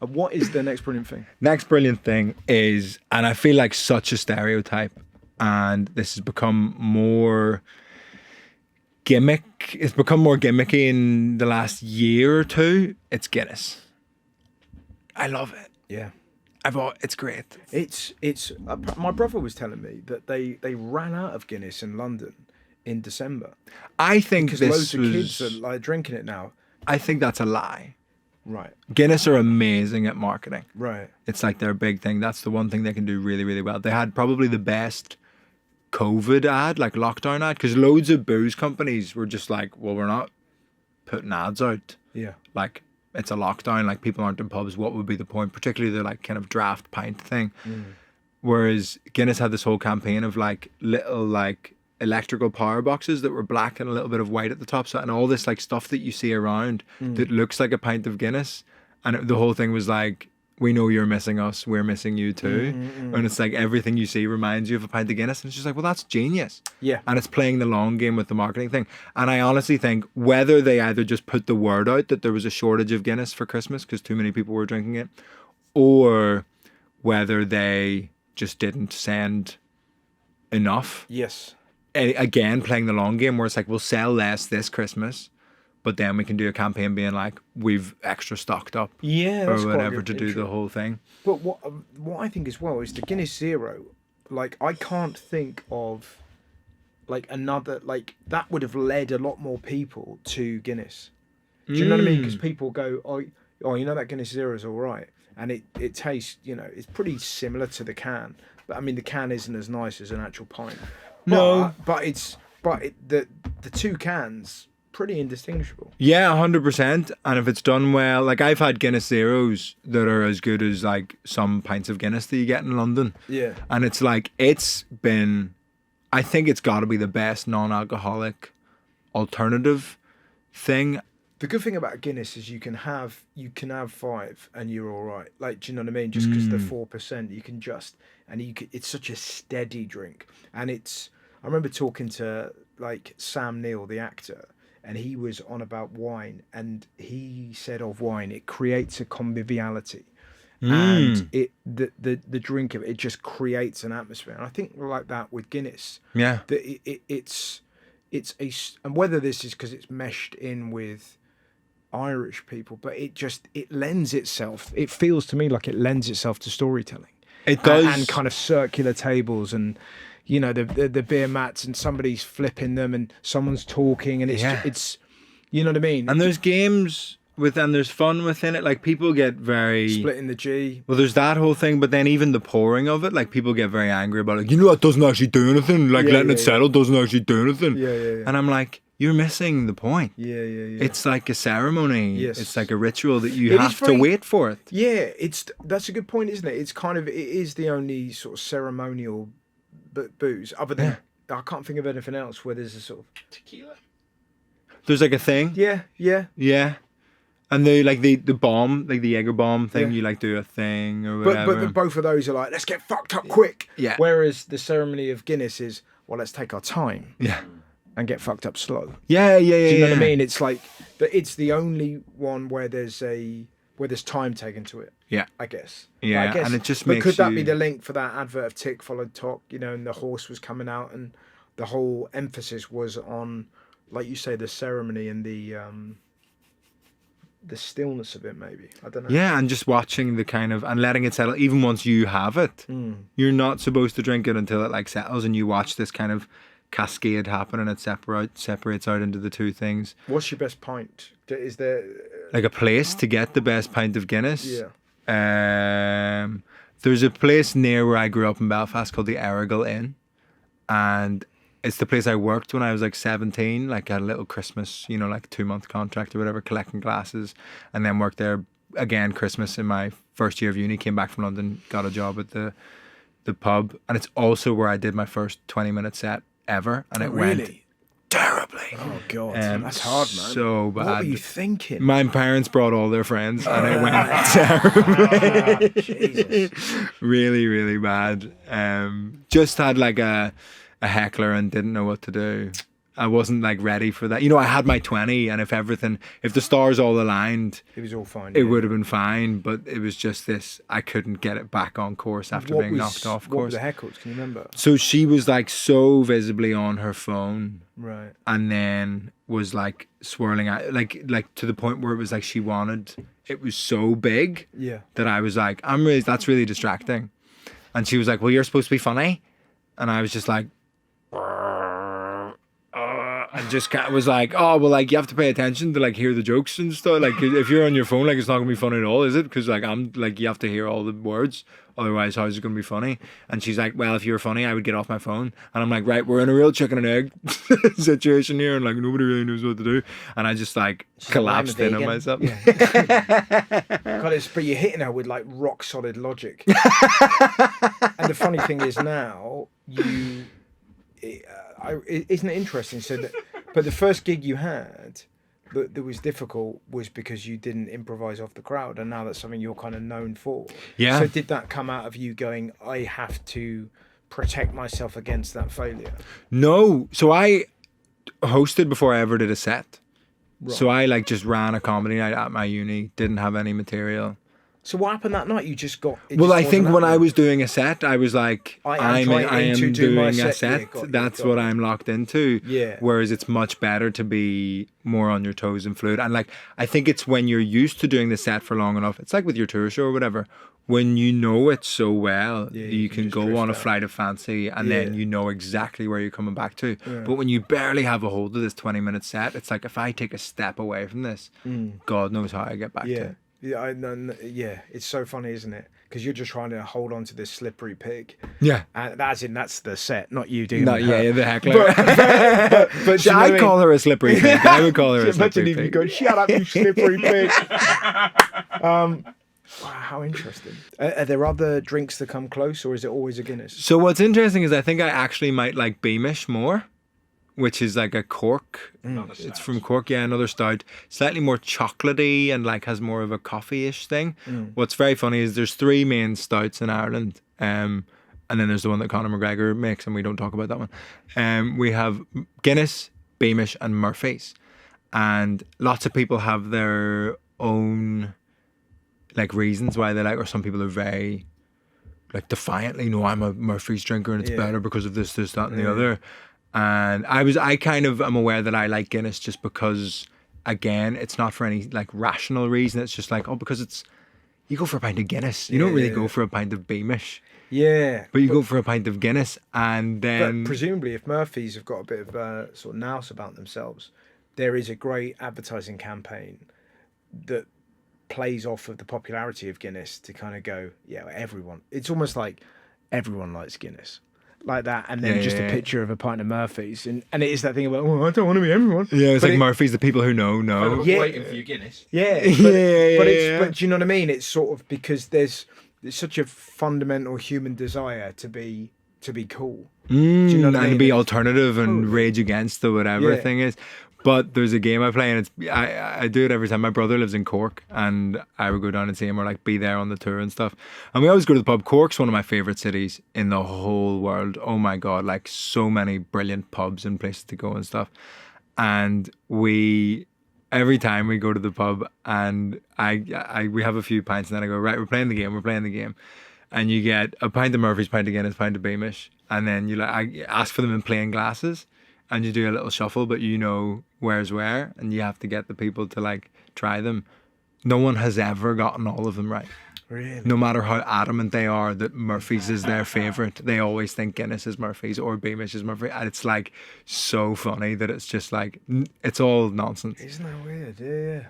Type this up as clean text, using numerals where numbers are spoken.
What is the next brilliant thing? Next brilliant thing is, and I feel like such a stereotype, and this has become more gimmick. It's become more gimmicky in the last year or two. It's Guinness. I love it. Yeah. It's great. It's my brother was telling me that they ran out of Guinness in London in December I think because this loads of was. kids are like drinking it now. I think that's a lie. Right. Guinness are amazing at marketing. Right. It's like their big thing. That's the one thing they can do really, really well. They had probably the best COVID ad, like lockdown ad, because loads of booze companies were just like, well, we're not putting ads out. Yeah. Like, it's a lockdown, like people aren't in pubs. What would be the point? Particularly the like kind of draft pint thing. Whereas Guinness had this whole campaign of like little like electrical power boxes that were black and a little bit of white at the top. So, and all this like stuff that you see around that looks like a pint of Guinness. And the whole thing was like, we know you're missing us, we're missing you too. And it's like everything you see reminds you of a pint of Guinness. And it's just like, well, that's genius. Yeah. And it's playing the long game with the marketing thing. And I honestly think whether they either just put the word out that there was a shortage of Guinness for Christmas because too many people were drinking it, or whether they just didn't send enough. Yes. Again, playing the long game where it's like, we'll sell less this Christmas, but then we can do a campaign being like, we've extra stocked up. Yeah, or that's quite whatever good to do intro. the whole thing. But what I think as well is the Guinness Zero. Like I can't think of like another like that would have led a lot more people to Guinness. Do you know what I mean? Because people go, oh, you know that Guinness Zero is all right, and it tastes, you know, it's pretty similar to the can. But I mean, the can isn't as nice as an actual pint. No. but the two cans pretty indistinguishable. Yeah, 100%. And if it's done well, like I've had Guinness Zeros that are as good as like some pints of Guinness that you get in London. Yeah. And it's like, I think it's got to be the best non-alcoholic alternative thing. The good thing about Guinness is you can have 5 and you're all right. Like, do you know what I mean? Just because the 4%, you can just, and it's such a steady drink. And I remember talking to like Sam Neill, the actor, and he was on about wine, and he said of wine, it creates a conviviality. And the drink of it just creates an atmosphere. And I think like that with Guinness. Yeah. That and whether this is because it's meshed in with Irish people, but it lends itself. It feels to me like it lends itself to storytelling. It does. And kind of circular tables and, you know, the beer mats and somebody's flipping them and someone's talking and it's you know what I mean? And there's games and there's fun within it. Like people get very splitting the G. Well, there's that whole thing, but then even the pouring of it, like people get very angry about it. Like, you know, it doesn't actually do anything. Like letting it settle doesn't actually do anything. Yeah. And I'm like, you're missing the point. Yeah. It's like a ceremony. Yes. It's like a ritual that you have to wait for it. Yeah, that's a good point, isn't it? It's kind of, it is the only sort of ceremonial booze, other than, I can't think of anything else where there's a sort of tequila. There's like a thing. Yeah. Yeah. And the bomb, like the Jaeger bomb thing, Yeah. you like do a thing or whatever. But both of those are like, let's get fucked up quick. Yeah. Whereas the ceremony of Guinness is, well, let's take our time. Yeah. And get fucked up slow. Yeah. Do you know what I mean? It's like, but it's the only one where there's time taken to it. Yeah. I guess. Yeah. I guess. And it just but makes could that be the link for that advert of Tick followed Tock, you know, and the horse was coming out and the whole emphasis was on, like you say, the ceremony and the stillness of it, maybe. I don't know. Yeah, and just watching the kind of, and letting it settle, even once you have it. You're not supposed to drink it until it like settles and you watch this kind of cascade happen and it separates out into the two things. What's your best pint? Is there like a place to get the best pint of Guinness? Yeah. There's a place near where I grew up in Belfast called the Errigal Inn, and it's the place I worked when I was like 17, like a little Christmas, you know, like 2-month contract or whatever, collecting glasses, and then worked there again Christmas in my first year of uni, came back from London, got a job at the pub, and it's also where I did my first 20-minute set ever, and it went terribly. Oh God, that's hard, man. So bad. What were you thinking? My parents brought all their friends, and it went terribly. Jesus. Really, really bad. Just had like a heckler and didn't know what to do. I wasn't like ready for that. You know, I had my 20, and if the stars all aligned, It was all fine. it would have been fine. But it was just this, I couldn't get it back on course after being knocked off What were course. the heckles? Can you remember? So she was like so visibly on her phone, Right. and then was like swirling out, like to the point where it was like it was so big Yeah. that I was like, that's really distracting. And she was like, well, you're supposed to be funny. And I was just like, and just was like, oh, well, like, you have to pay attention to, like, hear the jokes and stuff. Like, if you're on your phone, like, it's not going to be funny at all, is it? Because, like, you have to hear all the words. Otherwise, how is it going to be funny? And she's like, well, if you were funny, I would get off my phone. And I'm like, right, we're in a real chicken and egg situation here. And, like, nobody really knows what to do. And I just, like, collapsed in on myself. Yeah. God, but you're hitting her with, like, rock solid logic. And the funny thing is now, isn't it interesting? So, but the first gig you had that was difficult was because you didn't improvise off the crowd, and now that's something you're kind of known for. Yeah. So did that come out of you going, I have to protect myself against that failure? No. So I hosted before I ever did a set. Right. So I like just ran a comedy night at my uni, didn't have any material. So what happened that night? You just got... Well, I think when I was doing a set, I was like, I am doing a set. Yeah, That's what I'm locked into. Yeah. Whereas it's much better to be more on your toes and fluid. And like, I think it's when you're used to doing the set for long enough. It's like with your tour show or whatever. When you know it so well, you can go on a flight of fancy and then you know exactly where you're coming back to. Yeah. But when you barely have a hold of this 20-minute set, it's like, if I take a step away from this, God knows how I get back to it. Yeah, it's so funny, isn't it? Because you're just trying to hold on to this slippery pig. Yeah, and that's the set, not you doing. Not the heckler. But I'd call her a slippery pig. I would call her a slippery pig. You go, shut up, you slippery pig. Wow, how interesting. Are there other drinks that come close, or is it always a Guinness? So what's interesting is I think I actually might like Beamish more, which is like a Cork. It's from Cork, another stout. Slightly more chocolatey and like has more of a coffee-ish thing. What's very funny is there's 3 main stouts in Ireland. And then there's the one that Conor McGregor makes, and we don't talk about that one. We have Guinness, Beamish, and Murphy's. And lots of people have their own like reasons why they like, or some people are very like defiantly, no, I'm a Murphy's drinker and it's better because of this, that, and the other. And I kind of am aware that I like Guinness just because, again, it's not for any like rational reason. It's just like, because you go for a pint of Guinness. You don't really go for a pint of Beamish. Yeah. But you go for a pint of Guinness, and then... But presumably, if Murphy's have got a bit of sort of nous about themselves, there is a great advertising campaign that plays off of the popularity of Guinness to kind of go, everyone. It's almost like everyone likes Guinness. Like that, and then a picture of a pint of Murphy's, and it is that thing about, I don't want to be everyone. Yeah, it's like Murphy's, the people who know. Waiting for your Guinness. Yeah, but do you know what I mean? It's sort of because there's such a fundamental human desire to be cool. Do you know what I mean? And to be alternative and rage against the whatever thing is. But there's a game I play, and I do it every time. My brother lives in Cork, and I would go down and see him, or like be there on the tour and stuff. And we always go to the pub. Cork's one of my favourite cities in the whole world. Oh my God, like so many brilliant pubs and places to go and stuff. And every time we go to the pub, and we have a few pints, and then I go, right, we're playing the game. And you get a pint of Murphy's, pint of Guinness, pint of Beamish, and then I ask for them in plain glasses. And you do a little shuffle, but you know where's where, and you have to get the people to like try them. No one has ever gotten all of them right. Really? No matter how adamant they are that Murphy's is their favourite, they always think Guinness is Murphy's or Beamish is Murphy. And it's like so funny that it's just like, it's all nonsense. Isn't that weird? Yeah.